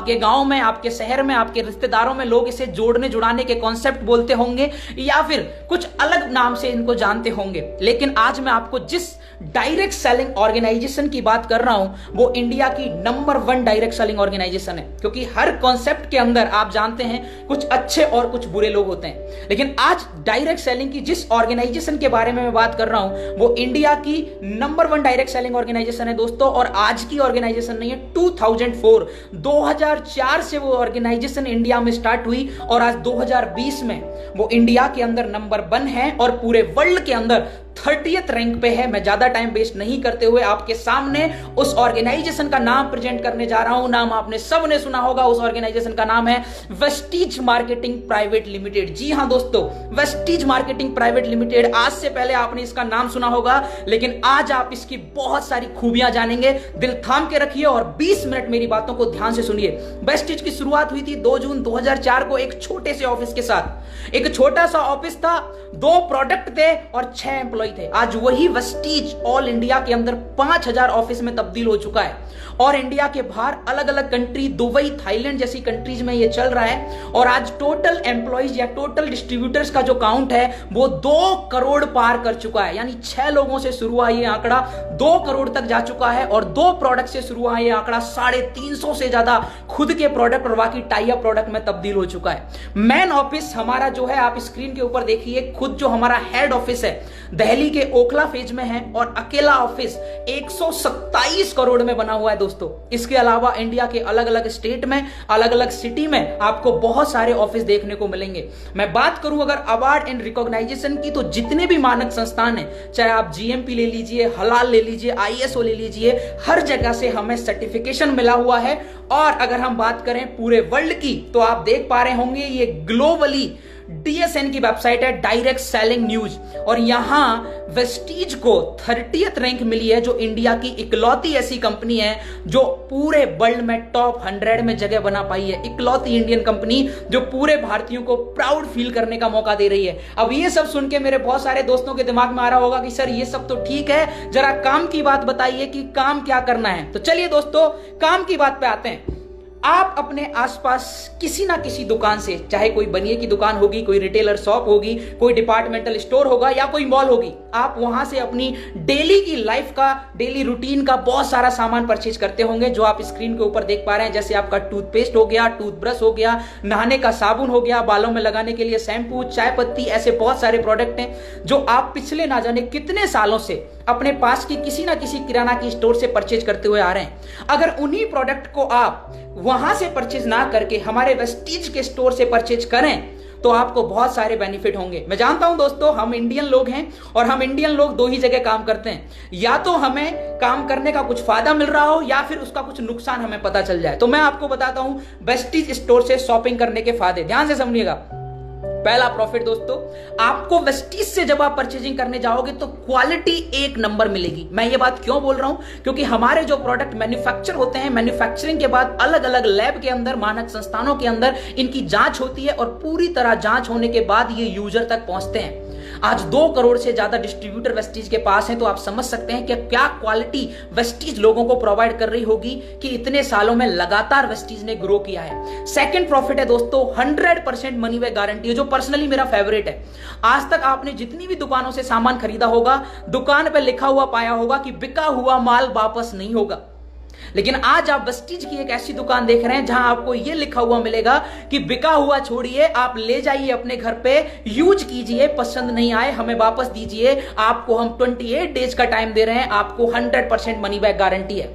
आपके गांव में, आपके शहर में, आपके रिश्तेदारों में लोग इसे जोड़ने जुड़ाने के कॉन्सेप्ट बोलते होंगे या फिर कुछ अलग नाम से इनको जानते होंगे। लेकिन आज मैं आपको जिस डायरेक्ट सेलिंग ऑर्गेनाइजेशन की बात कर रहा हूं वो इंडिया की नंबर 1 डायरेक्ट सेलिंग ऑर्गेनाइजेशन है, क्योंकि हर कॉन्सेप्ट के अंदर आप जानते हैं कुछ अच्छे और कुछ बुरे लोग होते हैं। लेकिन आज डायरेक्ट सेलिंग की जिस ऑर्गेनाइजेशन के बारे में मैं बात कर रहा हूं वो इंडिया की नंबर 1 डायरेक्ट सेलिंग ऑर्गेनाइजेशन है दोस्तों। और आज की ऑर्गेनाइजेशन नहीं है, 2004 से वो ऑर्गेनाइजेशन इंडिया में स्टार्ट हुई और आज 2020 में वो इंडिया के अंदर नंबर 1 है और पूरे वर्ल्ड के अंदर 30th रैंक पे है। मैं ज्यादा टाइम वेस्ट नहीं करते हुए आपके सामने उस ऑर्गेनाइजेशन का नाम प्रेजेंट करने जा रहा हूं। नाम आपने सबने सुना होगा, उस ऑर्गेनाइजेशन का नाम है वेस्टीज मार्केटिंग प्राइवेट लिमिटेड। जी हां दोस्तों, वेस्टीज मार्केटिंग प्राइवेट लिमिटेड। आज से पहले आपने इसका नाम सुना होगा, लेकिन आज आप इसकी बहुत सारी खूबियां जानेंगे। दिल थाम के रखिए और 20 मिनट मेरी बातों को ध्यान से सुनिए। वेस्टीज की शुरुआत हुई थी 2 जून 2004 को एक छोटे से ऑफिस के साथ। एक छोटा सा ऑफिस था, 2 प्रोडक्ट थे और 6 एम्प्लॉय थे। आज वही वेस्टीज ऑल इंडिया के अंदर 5000 ऑफिस में तब्दील हो चुका है और इंडिया के बाहर अलग अलग कंट्री, दुबई, थाईलैंड जैसी कंट्रीज में ये चल रहा है। और आज टोटल एम्प्लॉइज या टोटल डिस्ट्रीब्यूटर्स का जो काउंट है वो 2 करोड़ पार कर चुका है। यानी 6 लोगों से शुरू हुआ ये आंकड़ा 2 करोड़ तक जा चुका है और 2 प्रोडक्ट से शुरू हुआ ये आंकड़ा 350 से ज्यादा खुद के प्रोडक्ट और बाकी टाई अप प्रोडक्ट में तब्दील हो चुका है। मेन ऑफिस हमारा जो है आप स्क्रीन के ऊपर देखिए, खुद जो हमारा हेड ऑफिस है दिल्ली के ओखला फेज में है और अकेला ऑफिस 127 करोड़ में बना हुआ है दोस्तों। इसके अलावा इंडिया के अलग अलग स्टेट में, अलग अलग सिटी में आपको बहुत सारे ऑफिस देखने को मिलेंगे। मैं बात करूं अगर अवार्ड एंड रिकॉग्नाइजेशन की, तो जितने भी मानक संस्थान हैं, चाहे आप जीएमपी ले लीजिए, हलाल ले लीजिए, आईएसओ ले लीजिए, हर जगह से हमें सर्टिफिकेशन मिला हुआ है। और अगर हम बात करें पूरे वर्ल्ड की, तो आप देख पा रहे होंगे ये ग्लोबली DSN की वेबसाइट है, डायरेक्ट सेलिंग न्यूज, और यहां वेस्टीज को 30th रैंक मिली है, जो इंडिया की इकलौती ऐसी कंपनी है जो पूरे वर्ल्ड में टॉप 100 में जगह बना पाई है। इकलौती इंडियन कंपनी जो पूरे भारतीयों को प्राउड फील करने का मौका दे रही है। अब ये सब सुन के मेरे बहुत सारे दोस्तों के दिमाग में आ रहा होगा कि सर ये सब तो ठीक है, जरा काम की बात बताइए कि काम क्या करना है। तो चलिए दोस्तों काम की बात पे आते हैं। आप अपने आसपास किसी ना किसी दुकान से, चाहे कोई बनिए की दुकान होगी, कोई रिटेलर शॉप होगी, कोई डिपार्टमेंटल स्टोर होगा या कोई मॉल होगी, आप वहां से अपनी डेली की लाइफ का, डेली रूटीन का बहुत सारा सामान परचेज करते होंगे, जो आप स्क्रीन के ऊपर देख पा रहे हैं। जैसे आपका टूथपेस्ट हो गया, टूथब्रश हो गया, नहाने का साबुन हो गया, बालों में लगाने के लिए शैम्पू, चाय पत्ती, ऐसे बहुत सारे प्रोडक्ट हैं जो आप पिछले ना जाने कितने सालों से अपने पास की किसी ना किसी किराना की स्टोर से परचेज करते हुए आ रहे हैं। अगर उन्हीं प्रोडक्ट को आप वहां से परचेज ना करके हमारे वेस्टीज के स्टोर से परचेज करें तो आपको बहुत सारे बेनिफिट होंगे। मैं जानता हूं दोस्तों, हम इंडियन लोग हैं और हम इंडियन लोग 2 ही जगह काम करते हैं, या तो हमें काम करने का कुछ फायदा मिल रहा हो या फिर उसका कुछ नुकसान हमें पता चल जाए। तो मैं आपको बताता हूं वेस्टीज स्टोर से शॉपिंग करने के फायदे, ध्यान से समझिएगा। पहला प्रॉफिट दोस्तों, आपको वेस्टीज से जब आप परचेजिंग करने जाओगे तो क्वालिटी 1 नंबर मिलेगी। मैं ये बात क्यों बोल रहा हूं, क्योंकि हमारे जो प्रोडक्ट मैन्युफैक्चर होते हैं, मैन्युफैक्चरिंग के बाद अलग अलग लैब के अंदर, मानक संस्थानों के अंदर इनकी जांच होती है और पूरी तरह जांच होने के बाद ये यूजर तक पहुंचते हैं। आज 2 करोड़ से ज्यादा डिस्ट्रीब्यूटर वेस्टीज के पास हैं, तो आप समझ सकते हैं कि क्या क्वालिटी वेस्टीज लोगों को प्रोवाइड कर रही होगी कि इतने सालों में लगातार वेस्टीज ने ग्रो किया है। सेकंड प्रॉफिट है दोस्तों, 100% मनी बैक गारंटी है, जो पर्सनली मेरा फेवरेट है। आज तक आपने जितनी भी दुकानों से सामान खरीदा होगा, दुकान पर लिखा हुआ पाया होगा कि बिका हुआ माल वापस नहीं होगा। लेकिन आज आप वेस्टीज की एक ऐसी दुकान देख रहे हैं जहां आपको यह लिखा हुआ मिलेगा कि बिका हुआ छोड़िए, आप ले जाइए अपने घर पे, यूज कीजिए, पसंद नहीं आए हमें वापस दीजिए। आपको हम 28 डेज का टाइम दे रहे हैं, आपको 100% मनी बैक गारंटी है।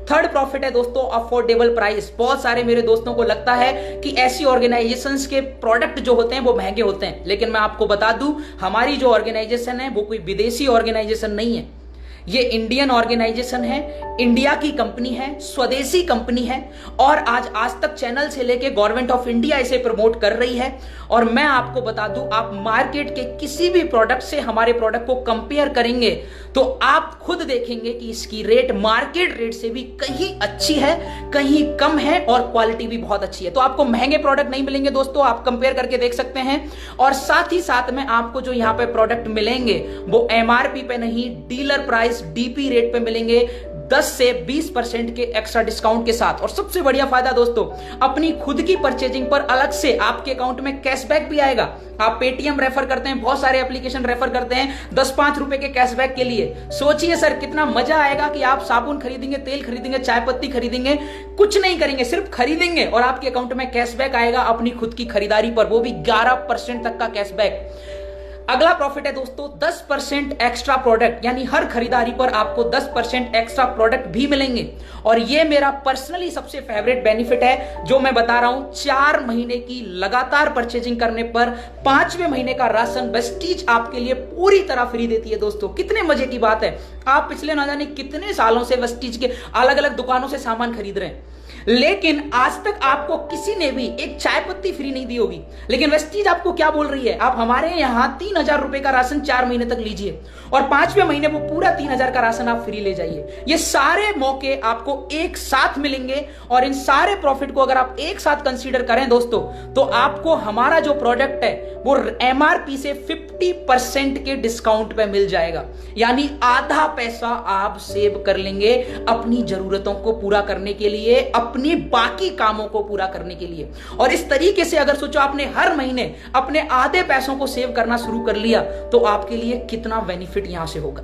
थर्ड प्रॉफिट है दोस्तों, अफोर्डेबल प्राइस। बहुत सारे मेरे दोस्तों को लगता है कि ऐसी ऑर्गेनाइजेशंस के प्रोडक्ट जो होते हैं वो महंगे होते हैं, लेकिन मैं आपको बता दूं हमारी जो ऑर्गेनाइजेशन है वो कोई विदेशी ऑर्गेनाइजेशन नहीं है, ये इंडियन ऑर्गेनाइजेशन है, इंडिया की कंपनी है, स्वदेशी कंपनी है और आज तक चैनल से लेके गवर्नमेंट ऑफ इंडिया इसे प्रमोट कर रही है। और मैं आपको बता दूं, आप मार्केट के किसी भी प्रोडक्ट से हमारे प्रोडक्ट को कंपेयर करेंगे तो आप खुद देखेंगे कि इसकी रेट मार्केट रेट से भी कहीं अच्छी है, कहीं कम है और क्वालिटी भी बहुत अच्छी है। तो आपको महंगे प्रोडक्ट नहीं मिलेंगे दोस्तों, आप कंपेयर करके देख सकते हैं। और साथ ही साथ में आपको जो यहां पे प्रोडक्ट मिलेंगे वो एमआरपी पे नहीं, डीलर प्राइस, डीपी रेट पे मिलेंगे। 10 से 20% के एक्स्ट्रा डिस्काउंट के साथ। और सबसे बढ़िया फायदा दोस्तों, अपनी खुद की परचेजिंग पर अलग से आपके अकाउंट में कैशबैक भी आएगा। आप पेटीएम रेफर करते हैं, बहुत सारे एप्लीकेशन रेफर करते हैं 10-5 रुपए के कैशबैक के लिए। सोचिए सर कितना मजा आएगा कि आप साबुन खरीदेंगे, तेल खरीदेंगे, चाय पत्ती खरीदेंगे, कुछ नहीं करेंगे, सिर्फ खरीदेंगे और आपके अकाउंट में कैशबैक आएगा अपनी खुद की खरीदारी पर, वो भी 11% तक का कैशबैक। अगला प्रॉफिट है दोस्तों 10% एक्स्ट्रा प्रोडक्ट, यानी हर खरीदारी पर आपको 10% एक्स्ट्रा प्रोडक्ट भी मिलेंगे। और ये मेरा पर्सनली सबसे फेवरेट बेनिफिट है जो मैं बता रहा हूं, 4 महीने की लगातार परचेजिंग करने पर 5वें महीने का राशन वेस्टीज आपके लिए पूरी तरह फ्री देती है। दोस्तों कितने मजे की बात है, आप पिछले ना जाने कितने सालों से वेस्टीज के अलग अलग दुकानों से सामान खरीद रहे हैं, लेकिन आज तक आपको किसी ने भी एक चाय पत्ती फ्री नहीं दी होगी। लेकिन वेस्टीज आपको क्या बोल रही है, आप हमारे यहां 3000 रुपए का राशन 4 महीने तक लीजिए और 5वें महीने वो पूरा 3000 का राशन आप फ्री ले जाइए। ये सारे मौके आपको एक साथ मिलेंगे और इन सारे प्रॉफिट को अगर आप एक साथ कंसीडर करें दोस्तों, तो आपको हमारा जो प्रोडक्ट है वो एमआरपी से 50% के डिस्काउंट पे मिल जाएगा, यानी आधा पैसा आप सेव कर लेंगे अपनी जरूरतों को पूरा करने के लिए, अपने बाकी कामों को पूरा करने के लिए। और इस तरीके से अगर सोचो आपने हर महीने अपने आधे पैसों को सेव करना शुरू कर लिया तो आपके लिए कितना बेनिफिट यहां से होगा।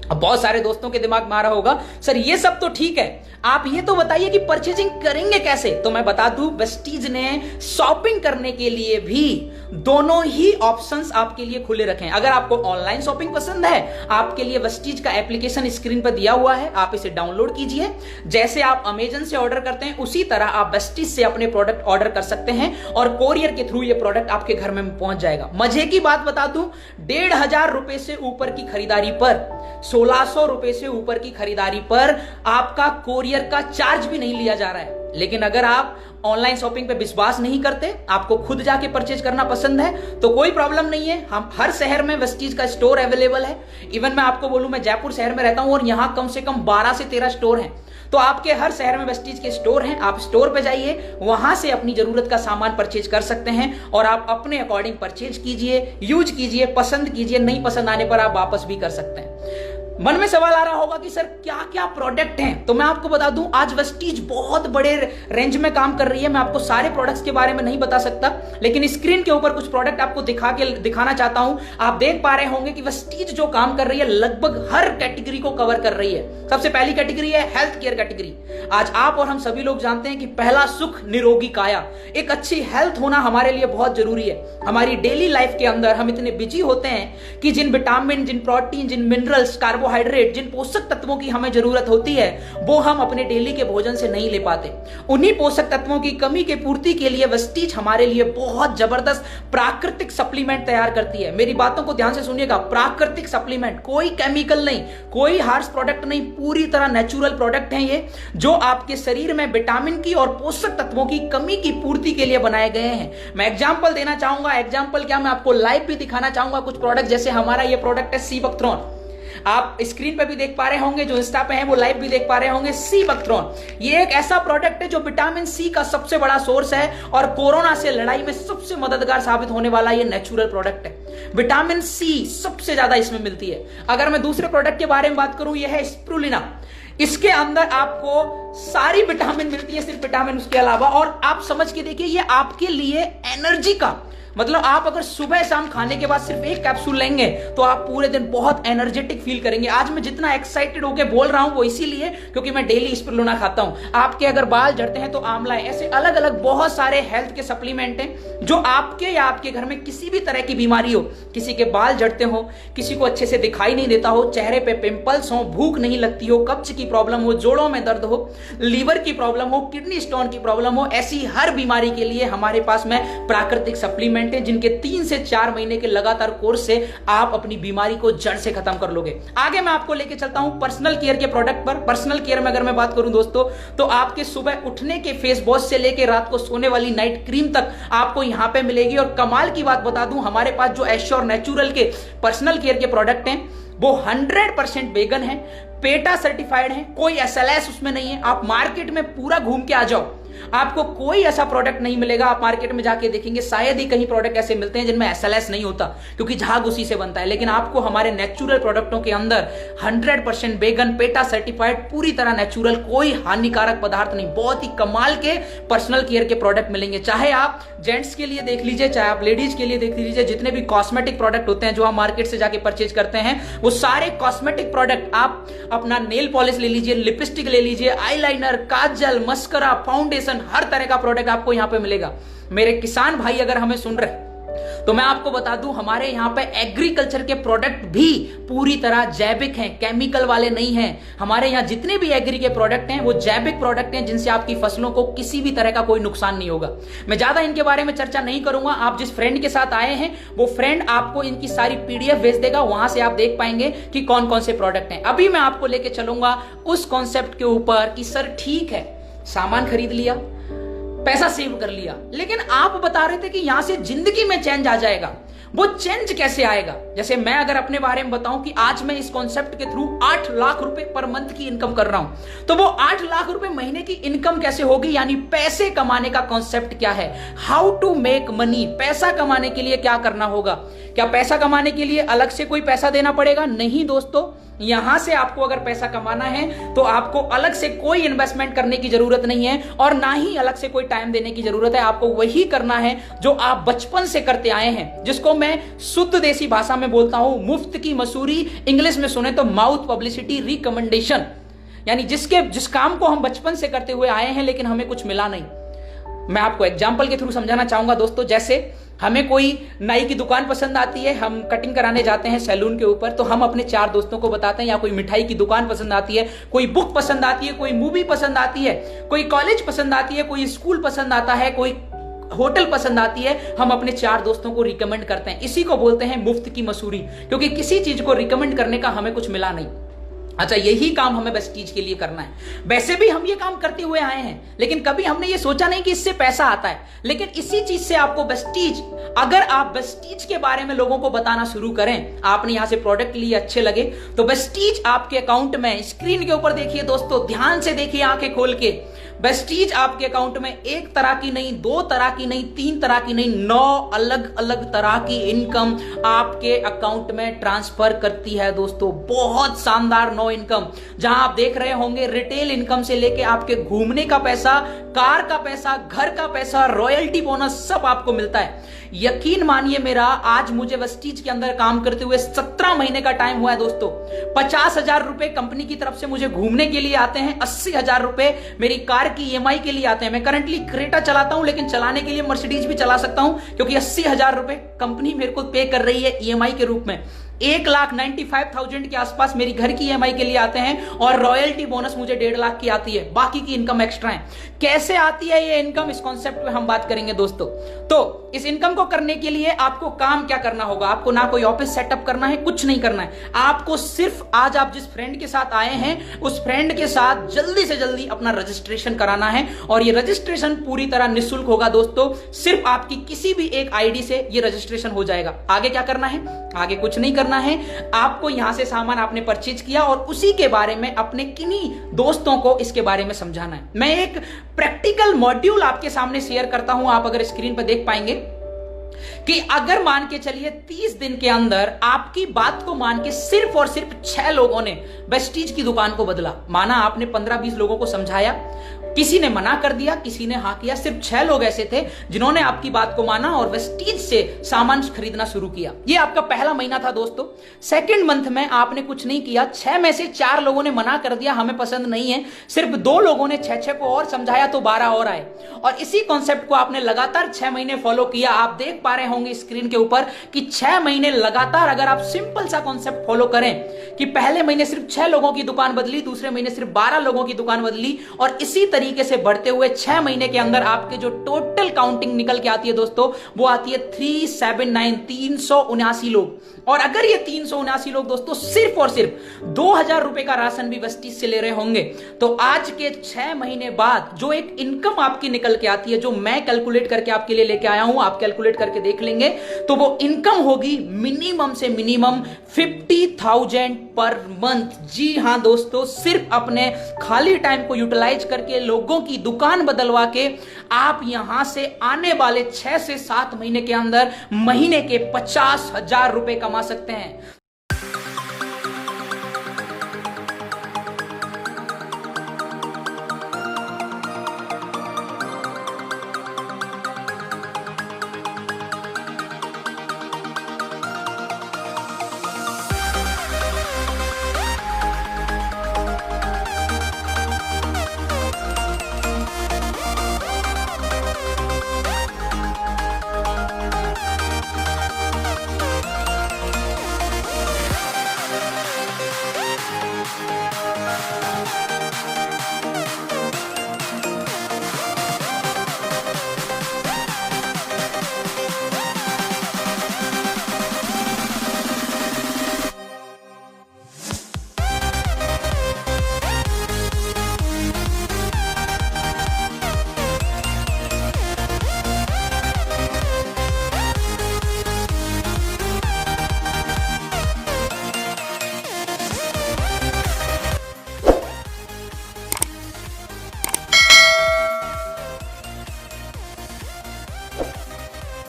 अब बहुत सारे दोस्तों के दिमाग में आ रहा होगा सर ये सब तो ठीक है, आप ये तो बताइए कि परचेजिंग करेंगे कैसे। तो मैं बता दूं, वेस्टीज ने शॉपिंग करने के लिए भी दोनों ही ऑप्शंस आपके लिए खुले रखे हैं। अगर आपको ऑनलाइन शॉपिंग पसंद है, आपके लिए वेस्टीज का एप्लीकेशन स्क्रीन पर दिया हुआ है, आप इसे डाउनलोड कीजिए। जैसे आप अमेजन से ऑर्डर करते हैं उसी तरह आप वेस्टीज से अपने प्रोडक्ट ऑर्डर कर सकते हैं और कोरियर के थ्रू ये प्रोडक्ट आपके घर में पहुंच जाएगा। मजे की बात बता दूं, 1500 रुपए से ऊपर की खरीदारी पर, 1600 रुपए से ऊपर की खरीदारी पर आपका कोरियर का चार्ज भी नहीं लिया जा रहा है। लेकिन अगर आप ऑनलाइन शॉपिंग पे विश्वास नहीं करते, आपको खुद जाके परचेज करना पसंद है, तो कोई प्रॉब्लम नहीं है। हम हर शहर में वेस्टीज का स्टोर अवेलेबल है। इवन मैं आपको बोलूं, मैं जयपुर शहर में रहता हूं और यहां कम से कम 12 से 13 स्टोर हैं। तो आपके हर शहर में वेस्टीज के स्टोर हैं, आप स्टोर पे जाइए, वहां से अपनी जरूरत का सामान परचेज कर सकते हैं और आप अपने अकॉर्डिंग परचेज कीजिए, यूज कीजिए, पसंद कीजिए, नहीं पसंद आने पर आप वापस भी कर सकते हैं। मन में सवाल आ रहा होगा कि सर क्या क्या प्रोडक्ट हैं, तो मैं आपको बता दूं, आज वेस्टीज बहुत बड़े रेंज में काम कर रही है। मैं आपको सारे प्रोडक्ट्स के बारे में नहीं बता सकता, लेकिन स्क्रीन के ऊपर कुछ प्रोडक्ट आपको दिखाना चाहता हूं। आप देख पा रहे होंगे कि वेस्टीज जो काम कर रही है लगभग हर कैटेगरी को कवर कर रही है। सबसे पहली कैटेगरी है हेल्थ केयर कैटेगरी। आज आप और हम सभी लोग जानते हैं कि पहला सुख निरोगी काया, एक अच्छी हेल्थ होना हमारे लिए बहुत जरूरी है। हमारी डेली लाइफ के अंदर हम इतने बिजी होते हैं कि जिन विटामिन, जिन प्रोटीन, जिन मिनरल्स, कार्बोहाइड्रेट, जिन पोषक तत्वों की हमें जरूरत होती है वो हम अपने डेली के भोजन से नहीं ले पाते। उन्हीं पोषक तत्वों की कमी के पूर्ति के लिए वेस्टीज हमारे लिए बहुत जबरदस्त प्राकृतिक सप्लीमेंट तैयार करती है। मेरी बातों को ध्यान से सुनिएगा, प्राकृतिक सप्लीमेंट, कोई केमिकल नहीं, कोई हार्श प्रोडक्ट नहीं, पूरी तरह नेचुरल प्रोडक्ट हैं ये, जो आपके शरीर में विटामिन की और पोषक तत्वों की कमी की पूर्ति के लिए बनाए गए हैं। मैं एग्जांपल देना चाहूंगा, एग्जांपल क्या, मैं आपको लाइव भी दिखाना चाहूंगा कुछ प्रोडक्ट। जैसे हमारा ये प्रोडक्ट है सी बकथ्रोन, आप स्क्रीन पे भी देख पा रहे होंगे, जो इंस्टा पे हैं वो लाइव भी देख पा रहे होंगे। सी बकथ्रोन ये एक ऐसा प्रोडक्ट है जो विटामिन सी का सबसे बड़ा सोर्स है और कोरोना से लड़ाई में सबसे मददगार साबित होने वाला ये नेचुरल प्रोडक्ट है। विटामिन सी सबसे ज्यादा इसमें मिलती है। अगर मैं दूसरे प्रोडक्ट के बारे में बात करूं, यह है स्प्रुलिना। इसके अंदर आपको सारी विटामिन मिलती है, सिर्फ विटामिन उसके अलावा। और आप समझ के देखिए, ये आपके लिए एनर्जी का, मतलब आप अगर सुबह शाम खाने के बाद सिर्फ एक कैप्सूल लेंगे तो आप पूरे दिन बहुत एनर्जेटिक फील करेंगे। आज मैं जितना एक्साइटेड होकर बोल रहा हूं वो इसीलिए क्योंकि मैं डेली स्प्रुलिना खाता हूं। आपके अगर बाल झड़ते हैं तो आंवला है, ऐसे अलग अलग बहुत सारे हेल्थ के सप्लीमेंट हैं जो आपके या आपके घर में किसी भी तरह की बीमारी हो, किसी के बाल झड़ते हो, किसी को अच्छे से दिखाई नहीं देता हो, चेहरे पे पिंपल्स हो, भूख नहीं लगती हो, कब्ज की प्रॉब्लम हो, जोड़ों में दर्द हो, लीवर की प्रॉब्लम हो, किडनी स्टोन की प्रॉब्लम हो, ऐसी हर बीमारी के लिए हमारे पास में प्राकृतिक सप्लीमेंट जिनके 3 से 4 महीने के लगातार कोर्स से आप अपनी बीमारी को जड़ से खत्म कर लोगे। आगे मैं आपको लेके चलता हूं पर्सनल केयर के प्रोडक्ट पर। पर्सनल केयर में अगर मैं बात करूं दोस्तों, तो आपके सुबह उठने के फेस वॉश से लेके रात को सोने वाली नाइट क्रीम तक आपको यहां पे मिलेगी। और कमाल की बात बता दूं, हमारे पास जो एश्योर नेचुरल के पर्सनल केयर के प्रोडक्ट हैं वो 100% वेगन है, पेटा सर्टिफाइड है, कोई SLS उसमें नहीं है। आप मार्केट में पूरा घूम के आ जाओ, आपको कोई ऐसा प्रोडक्ट नहीं मिलेगा। आप मार्केट में जाके देखेंगे शायद ही कहीं प्रोडक्ट ऐसे मिलते हैं जिनमें एसएलएस नहीं होता, क्योंकि झाग उसी से बनता है। लेकिन आपको हमारे नेचुरल प्रोडक्टों के अंदर 100% बेगन पेटा सर्टिफाइड, पूरी तरह नेचुरल, कोई हानिकारक पदार्थ नहीं, बहुत ही कमाल के पर्सनल केयर के प्रोडक्ट मिलेंगे। चाहे आप जेंट्स के लिए देख लीजिए, चाहे आप लेडीज के लिए देख लीजिए, जितने भी कॉस्मेटिक प्रोडक्ट होते हैं जो हम मार्केट से जाके परचेज करते हैं, वो सारे कॉस्मेटिक प्रोडक्ट, आप अपना नेल पॉलिश ले लीजिए, लिपस्टिक ले लीजिए, आईलाइनर, काजल, मस्करा, फाउंडेशन, हर तरह का प्रोडक्ट आपको यहां पे मिलेगा। मेरे किसान भाई अगर हमें सुन रहे तो मैं आपको बता दूं, हमारे यहां पे एग्रीकल्चर के प्रोडक्ट भी पूरी तरह जैविक हैं, केमिकल वाले नहीं हैं। हमारे यहां जितने भी एग्री के प्रोडक्ट हैं वो जैविक प्रोडक्ट हैं, जिनसे आपकी फसलों को किसी भी तरह का कोई नुकसान नहीं होगा। मैं ज्यादा इनके बारे में चर्चा नहीं करूंगा। आप जिस फ्रेंड के साथ आए हैं वो फ्रेंड आपको इनकी सारी पीडीएफ भेज देगा, वहां से आप देख पाएंगे कि कौन कौन से प्रोडक्ट हैं। अभी मैं आपको लेके चलूंगा उस कॉन्सेप्ट के ऊपर कि सर ठीक है, सामान खरीद लिया, पैसा सेव कर लिया, लेकिन आप बता रहे थे कि यहां से जिंदगी में चेंज आ जाएगा। वो चेंज कैसे आएगा? जैसे मैं अगर अपने बारे में बताऊं कि आज मैं इस कॉन्सेप्ट के थ्रू 8 लाख रुपए पर मंथ की इनकम कर रहा हूं, तो वो 8 लाख रुपए महीने की इनकम कैसे होगी? यानी पैसे कमाने का कॉन्सेप्ट क्या है, हाउ टू मेक मनी। पैसा कमाने के लिए क्या करना होगा? क्या पैसा कमाने के लिए अलग से कोई पैसा देना पड़ेगा? नहीं दोस्तों, यहां से आपको अगर पैसा कमाना है तो आपको अलग से कोई इन्वेस्टमेंट करने की जरूरत नहीं है, और ना ही अलग से कोई टाइम देने की जरूरत है। आपको वही करना है जो आप बचपन से करते आए हैं, जिसको मैं शुद्ध देसी भाषा में बोलता हूं मुफ्त की मसूरी, इंग्लिश में सुने तो माउथ पब्लिसिटी रिकमेंडेशन। यानी जिस काम को हम बचपन से करते हुए आए हैं लेकिन हमें कुछ मिला नहीं। मैं आपको एग्जाम्पल के थ्रू समझाना चाहूंगा दोस्तों। जैसे हमें कोई नाई की दुकान पसंद आती है, हम कटिंग कराने जाते हैं सैलून के ऊपर, तो हम अपने 4 दोस्तों को बताते हैं, या कोई मिठाई की दुकान पसंद आती है, कोई बुक पसंद आती है, कोई मूवी पसंद आती है, कोई कॉलेज पसंद आती है, कोई स्कूल पसंद आता है, कोई होटल पसंद आती है, हम अपने 4 दोस्तों को रिकमेंड करते हैं। इसी को बोलते हैं मुफ्त की मसूरी, क्योंकि किसी चीज को रिकमेंड करने का हमें कुछ मिला नहीं। अच्छा, यही काम हमें वेस्टीज के लिए करना है। वैसे भी हम ये काम करते हुए आए हैं, लेकिन कभी हमने ये सोचा नहीं कि इससे पैसा आता है। लेकिन इसी चीज से आपको वेस्टीज, अगर आप वेस्टीज के बारे में लोगों को बताना शुरू करें, आपने यहां से प्रोडक्ट लिए, अच्छे लगे, तो वेस्टीज आपके अकाउंट में, स्क्रीन के ऊपर देखिए दोस्तों, ध्यान से देखिए आंखें खोल के, वेस्टीज आपके अकाउंट में एक तरह की नहीं, 2 तरह की नहीं, 3 तरह की नहीं, 9 अलग अलग तरह की इनकम आपके अकाउंट में ट्रांसफर करती है दोस्तों। बहुत शानदार 9 इनकम, जहां आप देख रहे होंगे रिटेल इनकम से लेके आपके घूमने का पैसा, कार का पैसा, घर का पैसा, रॉयल्टी बोनस, सब आपको मिलता है। यकीन मानिए मेरा, आज मुझे वेस्टीज के अंदर काम करते हुए 17 महीने का टाइम हुआ है दोस्तों। 50,000 रुपए कंपनी की तरफ से मुझे घूमने के लिए आते हैं, 80,000 रुपए मेरी कार की ईएमआई के लिए आते हैं। मैं करंटली क्रेटा चलाता हूं, लेकिन चलाने के लिए मर्सिडीज भी चला सकता हूं, क्योंकि 80,000 रुपए कंपनी मेरे को पे कर रही है ईएमआई के रूप में। 1,95,000 के आसपास मेरी घर की ईएमआई के लिए आते हैं, और रॉयल्टी बोनस मुझे 1.5 लाख की आती है। बाकी की इनकम एक्स्ट्रा है। कैसे आती है ये इनकम, इस कॉन्सेप्ट पे हम बात करेंगे दोस्तों। तो इस इनकम को करने के लिए आपको काम क्या करना होगा? आपको ना कोई ऑफिस सेटअप करना है, कुछ नहीं करना है। आपको सिर्फ आज आप जिस फ्रेंड के साथ आए हैं, उस फ्रेंड के साथ जल्दी से जल्दी अपना रजिस्ट्रेशन कराना है, और ये रजिस्ट्रेशन पूरी तरह निःशुल्क होगा दोस्तों। सिर्फ आपकी किसी भी एक आईडी से ये रजिस्ट्रेशन हो जाएगा। आगे क्या करना है? आगे कुछ नहीं करना है। आपको यहां से सामान आपने परचेज किया, और उसी के बारे में अपने किन्हीं दोस्तों को इसके बारे में समझाना है। मैं एक प्रैक्टिकल मॉड्यूल आपके सामने शेयर करता हूं, आप अगर स्क्रीन पर देख पाएंगे कि अगर मान के चलिए 30 दिन के अंदर आपकी बात को मान के सिर्फ और सिर्फ 6 लोगों ने वेस्टीज की दुकान को बदला। माना आपने 15-20 लोगों को समझाया, किसी ने मना कर दिया, किसी ने हाँ किया, सिर्फ 6 लोग ऐसे थे जिन्होंने आपकी बात को माना और वेस्टीज से सामान खरीदना शुरू किया। ये आपका पहला महीना था दोस्तों। सेकंड मंथ में आपने कुछ नहीं किया, 6 में से 4 लोगों ने मना कर दिया, हमें पसंद नहीं है। सिर्फ 2 लोगों ने 6 को और समझाया, तो 12 और आए, और इसी कॉन्सेप्ट को आपने लगातार 6 महीने फॉलो किया। आप देख पा रहे होंगे स्क्रीन के ऊपर कि 6 महीने लगातार अगर आप सिंपल सा कॉन्सेप्ट फॉलो करें कि पहले महीने सिर्फ 6 लोगों की दुकान बदली, दूसरे महीने सिर्फ 12 लोगों की दुकान बदली, और इसी तरीके से बढ़ते हुए 6 महीने के अंदर आपके जो टोटल काउंटिंग निकल के आती है दोस्तों, वो आती है 379 लोग। और अगर ये 379 लोग दोस्तों सिर्फ और सिर्फ 2,000 रुपए का राशन भी वेस्टीज से ले रहे होंगे, तो आज के 6 महीने बाद जो एक इनकम आपकी निकल के आती है, जो मैं कैलकुलेट करके आपके लिए लेके आया हूं, आप कैलकुलेट करके देख लेंगे, तो वो इनकम होगी मिनिमम से मिनिमम 50,000 पर मंथ। जी हां दोस्तों, सिर्फ अपने खाली टाइम को यूटिलाइज करके, लोगों की दुकान बदलवा के आप यहां से आने वाले 6 से 7 महीने के अंदर महीने के 50,000 रुपए कमा सकते हैं।